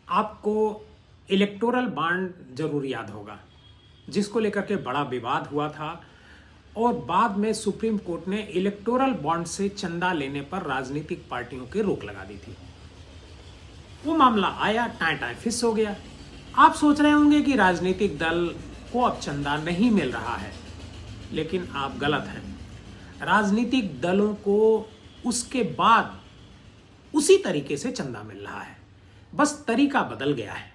आपको electoral bond जरूर याद होगा, जिसको लेकर के बड़ा विवाद हुआ था और बाद में सुप्रीम कोर्ट ने इलेक्टोरल बॉन्ड से चंदा लेने पर राजनीतिक पार्टियों की रोक लगा दी थी। वो मामला आया, टाई टाई फिस हो गया। आप सोच रहे होंगे कि राजनीतिक दल को अब चंदा नहीं मिल रहा है, लेकिन आप गलत हैं। राजनीतिक दलों को उसके बाद उसी तरीके से चंदा मिल रहा है, बस तरीका बदल गया है।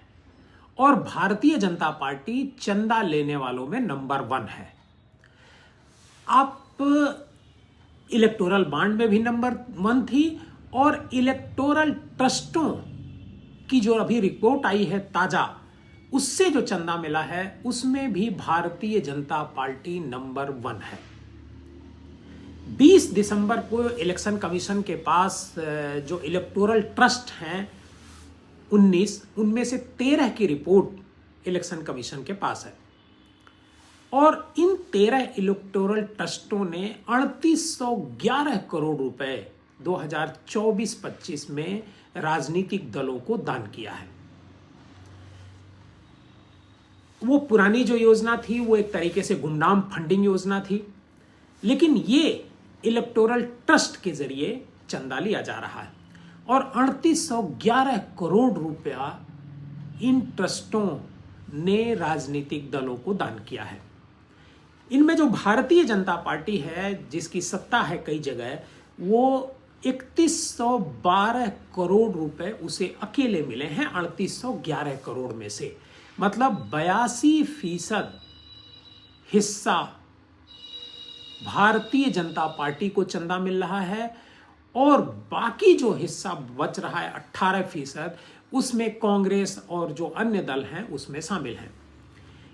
और भारतीय जनता पार्टी चंदा लेने वालों में नंबर 1 है। आप इलेक्टोरल बॉन्ड में भी नंबर 1 थी और इलेक्टोरल ट्रस्टों की जो अभी रिपोर्ट आई है ताजा, उससे जो चंदा मिला है उसमें भी भारतीय जनता पार्टी नंबर 1 है। 20 दिसंबर को इलेक्शन कमीशन के पास जो इलेक्टोरल ट्रस्ट हैं 19, उनमें से 13 की रिपोर्ट इलेक्शन कमीशन के पास है और इन 13 इलेक्टोरल ट्रस्टों ने 3811 करोड़ रुपए 2024-25 में राजनीतिक दलों को दान किया है। वो पुरानी जो योजना थी वो एक तरीके से गुमनाम फंडिंग योजना थी, लेकिन ये इलेक्टोरल ट्रस्ट के जरिए चंदा लिया जा रहा है और 3811 करोड़ रुपया इन ट्रस्टों ने राजनीतिक दलों को दान किया है। इनमें जो भारतीय जनता पार्टी है, जिसकी सत्ता है कई जगह, वो 3112 करोड़ रुपए उसे अकेले मिले हैं 3811 करोड़ में से। मतलब 82% हिस्सा भारतीय जनता पार्टी को चंदा मिल रहा है और बाकी जो हिस्सा बच रहा है 18%, उसमें कांग्रेस और जो अन्य दल हैं उसमें शामिल हैं।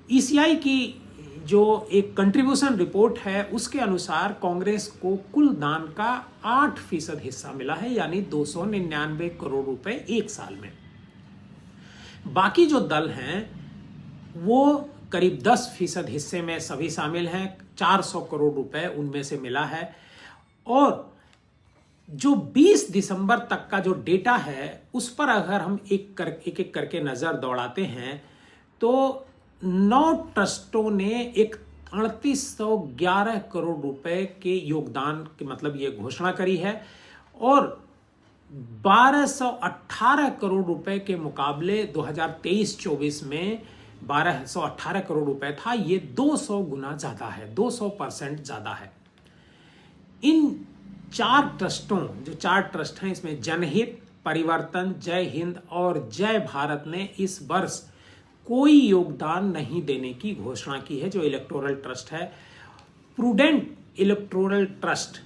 ईसीआई की जो एक कंट्रीब्यूशन रिपोर्ट है उसके अनुसार कांग्रेस को कुल दान का 8% हिस्सा मिला है, यानी 299 करोड़ रुपए एक साल में। बाकी जो दल हैं वो करीब 10% हिस्से में सभी शामिल हैं, 400 करोड़ रुपए उनमें से मिला है। और जो 20 दिसंबर तक का जो डेटा है उस पर अगर हम एक एक करके नजर दौड़ाते हैं तो 9 ट्रस्टों ने 3811 करोड़ रुपए के योगदान के मतलब ये घोषणा करी है और 1218 करोड़ रुपए के मुकाबले 2023-24 में 1218 करोड़ रुपए था, ये 200 गुना ज्यादा है, 200% ज्यादा है। इन 4 ट्रस्टों, जो 4 ट्रस्ट हैं, इसमें जनहित, परिवर्तन, जय हिंद और जय भारत ने इस वर्ष कोई योगदान नहीं देने की घोषणा की है। जो इलेक्टोरल ट्रस्ट है, प्रूडेंट इलेक्टोरल ट्रस्ट,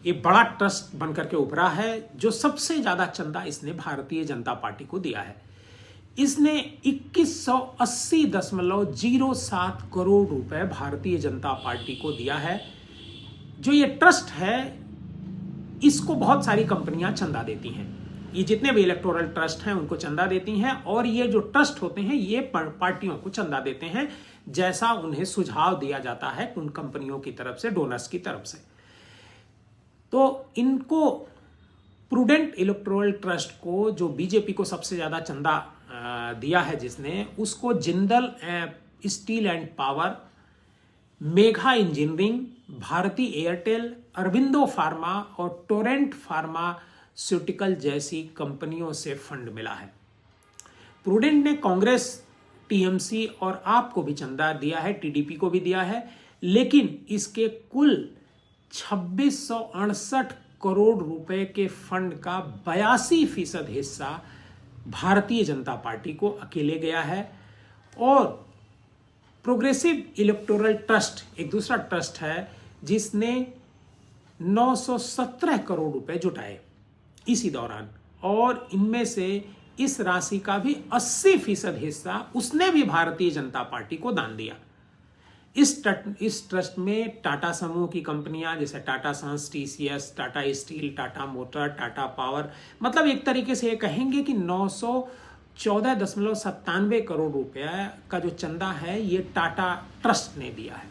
ये बड़ा ट्रस्ट बनकर के उभरा है जो सबसे ज्यादा चंदा इसने भारतीय जनता पार्टी को दिया है। इसने 2180.07 करोड़ रुपए भारतीय जनता पार्टी को दिया है। जो ये ट्रस्ट है इसको बहुत सारी कंपनियां चंदा देती हैं, ये जितने भी इलेक्टोरल ट्रस्ट हैं उनको चंदा देती हैं और ये जो ट्रस्ट होते हैं ये पार्टियों को चंदा देते हैं जैसा उन्हें सुझाव दिया जाता है उन कंपनियों की तरफ से, डोनर्स की तरफ से। तो इनको प्रूडेंट इलेक्टोरल ट्रस्ट को, जो बीजेपी को सबसे ज्यादा चंदा दिया है जिसने, उसको Jindal steel and power, Megha engineering, Bharti Airtel, Aurobindo pharma और टोरेंट फार्मास्यूटिकल जैसी कंपनियों से फंड मिला है। प्रूडेंट ने कांग्रेस, टीएमसी और आप को भी चंदा दिया है, टीडीपी को भी दिया है, लेकिन इसके कुल 2668 करोड़ रुपए के फंड का 82% हिस्सा भारतीय जनता पार्टी को अकेले गया है। और प्रोग्रेसिव इलेक्टोरल ट्रस्ट एक दूसरा ट्रस्ट है जिसने 917 करोड़ रुपए जुटाए इसी दौरान, और इनमें से इस राशि का भी 80% हिस्सा उसने भी भारतीय जनता पार्टी को दान दिया। इस ट्रस्ट में टाटा समूह की कंपनियां जैसे Tata sons, TCS, Tata steel, Tata motor, Tata power, मतलब एक तरीके से ये कहेंगे कि 914.97 करोड़ रुपया का जो चंदा है ये टाटा ट्रस्ट ने दिया है।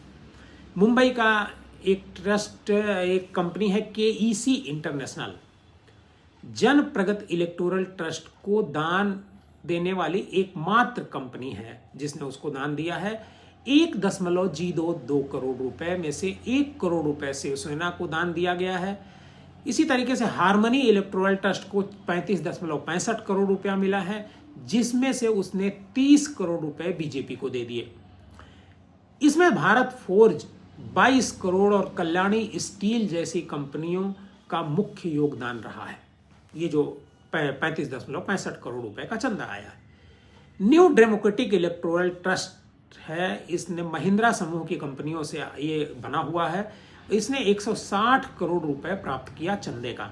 मुंबई का एक ट्रस्ट, एक कंपनी है केईसी इंटरनेशनल, जन प्रगति इलेक्टोरल ट्रस्ट को दान देने वाली एकमात्र कंपनी है जिसने उसको दान दिया है। 1.02 करोड़ रुपए में से 1 करोड़ रुपए शिवसेना को दान दिया गया है। इसी तरीके से हार्मनी इलेक्टोरल ट्रस्ट को 35.65 करोड़ रुपया मिला है, जिसमें से उसने 30 करोड़ रुपए बीजेपी को दे दिए। इसमें भारत फोर्ज 22 करोड़ और कल्याणी स्टील जैसी कंपनियों का मुख्य योगदान रहा है। ये जो 35.65 करोड़ रुपए का चंदा आया है। न्यू डेमोक्रेटिक इलेक्टोरल ट्रस्ट है, इसने महिंद्रा समूह की कंपनियों से ये बना हुआ है। इसने 160 करोड़ रुपए प्राप्त किया चंदे का,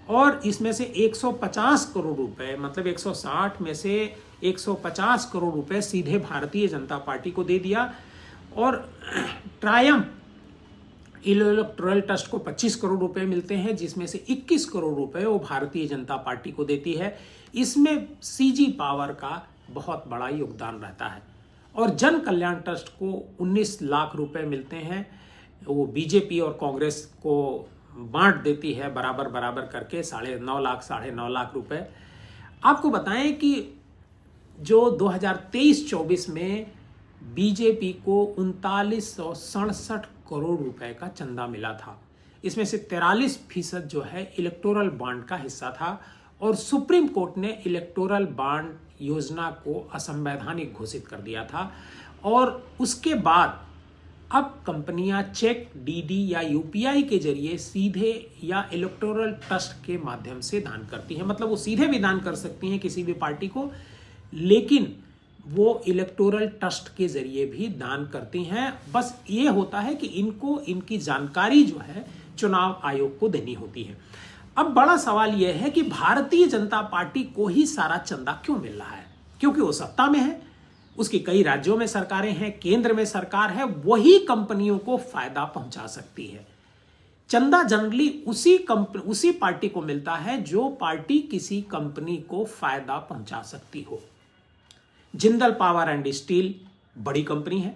और इसमें से 150 करोड़ रुपए, मतलब 160 में से 150 करोड़ रुपए सीधे भारतीय जनता पार्टी को दे दिया, और ट्रायम्फ इलेक्टोरल ट्रस्ट को 25 करोड़ रुपए मिलते हैं, जिसमें से 21 करोड़ रुपए वो भारतीय जनता पार्टी को देती है। इसमें सीजी पावर का बहुत बड़ा योगदान रहता है। और जन कल्याण ट्रस्ट को 19 लाख रुपए मिलते हैं, वो बीजेपी और कांग्रेस को बांट देती है बराबर बराबर करके 9.5 लाख रुपए। आपको बताएं कि जो 2023-24 में बीजेपी को 3967 करोड़ रुपए का चंदा मिला था, इसमें से 43% जो है इलेक्टोरल बॉन्ड का हिस्सा था, और सुप्रीम कोर्ट ने इलेक्टोरल बॉन्ड योजना को असंवैधानिक घोषित कर दिया था। और उसके बाद अब कंपनियां चेक, डीडी या यूपीआई के जरिए सीधे या इलेक्टोरल ट्रस्ट के माध्यम से दान करती हैं। मतलब वो सीधे भी दान कर सकती हैं किसी भी पार्टी को, लेकिन वो इलेक्टोरल ट्रस्ट के जरिए भी दान करती हैं। बस ये होता है कि इनको इनकी जानकारी जो है चुनाव आयोग को देनी होती है। अब बड़ा सवाल यह है कि भारतीय जनता पार्टी को ही सारा चंदा क्यों मिल रहा है? क्योंकि वो सत्ता में है, उसकी कई राज्यों में सरकारें हैं, केंद्र में सरकार है, वही कंपनियों को फायदा पहुंचा सकती है। चंदा जनरली उसी पार्टी को मिलता है जो पार्टी किसी कंपनी को फायदा पहुंचा सकती हो। जिंदल पावर एंड स्टील बड़ी कंपनी है,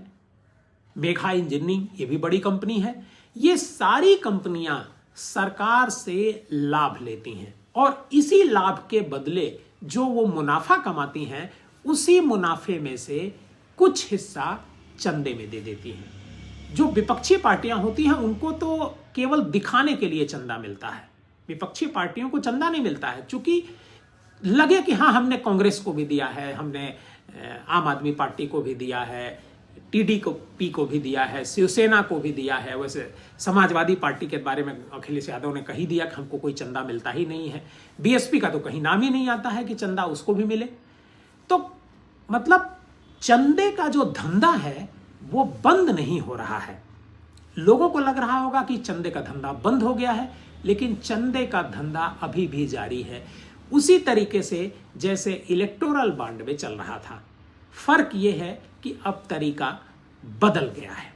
मेघा इंजीनियरिंग ये भी बड़ी कंपनी है। ये सारी कंपनियां सरकार से लाभ लेती हैं, और इसी लाभ के बदले जो वो मुनाफा कमाती हैं, उसी मुनाफे में से कुछ हिस्सा चंदे में दे देती हैं। जो विपक्षी पार्टियां होती हैं उनको तो केवल दिखाने के लिए चंदा मिलता है। विपक्षी पार्टियों को चंदा नहीं मिलता है, चूंकि लगे कि हाँ हमने कांग्रेस को भी दिया है, हमने आम आदमी पार्टी को भी दिया है, टीडीपी को भी दिया है, शिवसेना को भी दिया है। वैसे समाजवादी पार्टी के बारे में अखिलेश यादव ने कही दिया कि हमको कोई चंदा मिलता ही नहीं है। बीएसपी का तो कहीं नाम ही नहीं आता है कि चंदा उसको भी मिले। तो मतलब चंदे का जो धंधा है वो बंद नहीं हो रहा है। लोगों को लग रहा होगा कि चंदे का धंधा बंद हो गया है, लेकिन चंदे का धंधा अभी भी जारी है, उसी तरीके से जैसे इलेक्टोरल बॉन्ड में चल रहा था। फर्क यह है कि अब तरीका बदल गया है।